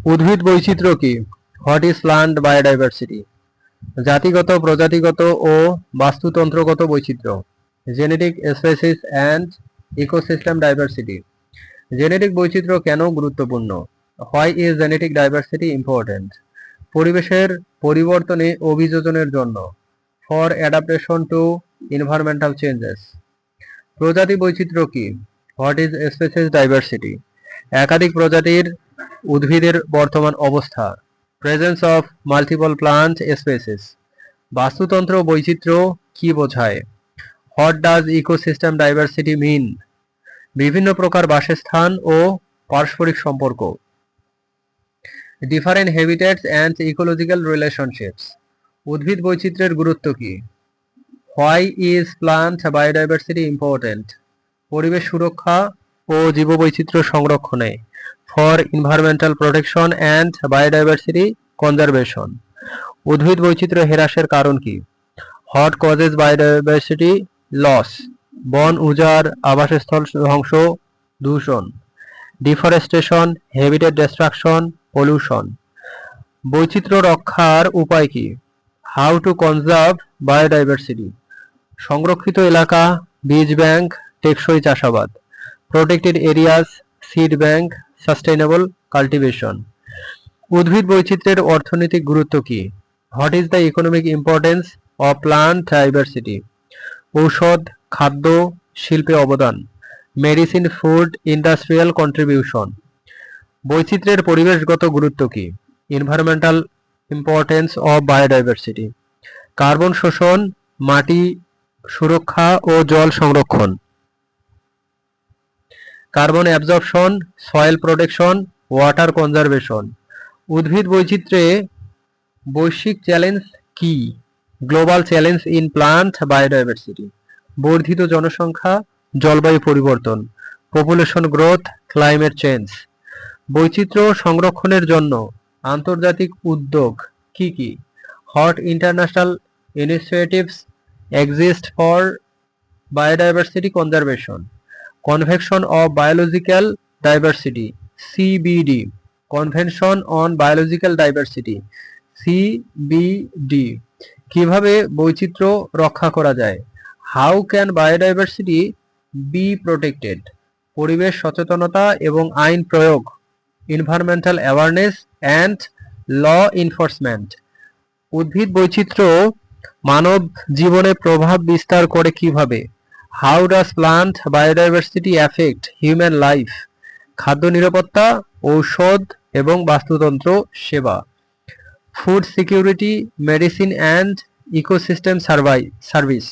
উদ্ভিদ বৈচিত্র্য কি? What is plant biodiversity? জাতিগত, প্রজাতিগত ও বাস্তুতন্ত্রগত বৈচিত্র্য। Genetic species and ecosystem diversity. জেনেটিক বৈচিত্র্য কেন গুরুত্বপূর্ণ? Why is genetic diversity important? পরিবেশের পরিবর্তনে অভিযোজনের জন্য। For adaptation to environmental changes. প্রজাতি বৈচিত্র্য কি? What is species diversity? একাধিক প্রজাতির উদ্ভিদের বর্তমান অবস্থা। Presence of multiple plant species. বাস্তুতন্ত্র বৈচিত্র্য কি বোঝায়? What does ecosystem diversity mean? বিভিন্ন প্রকার বাসস্থান ও পারস্পরিক সম্পর্ক। Different habitats and ecological relationships. উদ্ভিদ বৈচিত্র্যের গুরুত্ব কি? Why is plant biodiversity important? পরিবেশ সুরক্ষা ও জীববৈচিত্র্য সংরক্ষণে। For environmental protection and biodiversity conservation. উদ্ভিদ বৈচিত্র্য হ্রাসের কারণ কি? What causes biodiversity loss? বন উজাড়, আবাসস্থল ধ্বংস, দূষণ। Deforestation, habitat destruction, pollution. বৈচিত্র্য রক্ষার উপায় কি? How to conserve biodiversity. সংরক্ষিত এলাকা, বীজ ব্যাংক, টেকসই চাষাবাদ। Protected areas, seed bank, sustainable cultivation. উদ্ভিদ বৈচিত্র্যের অর্থনৈতিক গুরুত্ব কি? What is the economic importance of plant diversity? ঔষধ, খাদ্য, শিল্পে অবদান। Medicine, food, industrial contribution. বৈচিত্র্যের পরিবেশগত গুরুত্ব কি? Environmental importance of biodiversity. Carbon শোষণ, মাটি সুরক্ষা ও জল সংরক্ষণ। Carbon absorption, soil protection, water conservation. উদ্ভিদ বৈচিত্র্যে বৈশ্বিক চ্যালেঞ্জ কি? Global challenge in plant biodiversity. বর্ধিত জনসংখ্যা, জলবায়ু পরিবর্তন, পপুলেশন গ্রোথ, ক্লাইমেট চেঞ্জ। বৈচিত্র্য সংরক্ষণের জন্য আন্তর্জাতিক উদ্যোগ কি কি? What international initiatives exist for biodiversity conservation? Convention of biological diversity, CBD. Convention on biological diversity, CBD. কিভাবে বৈচিত্র্য রক্ষা করা যায়? How can biodiversity be protected? পরিবেশ সচেতনতা এবং আইন প্রয়োগ। Environmental awareness and law enforcement. উদ্ভিদ বৈচিত্র্য মানব জীবনে প্রভাব বিস্তার করে কিভাবে? How does plant biodiversity affect human life? খাদ্য নিরাপত্তা, ঔষধ এবং বাস্তুতন্ত্র সেবা। Food security, medicine and ecosystem service.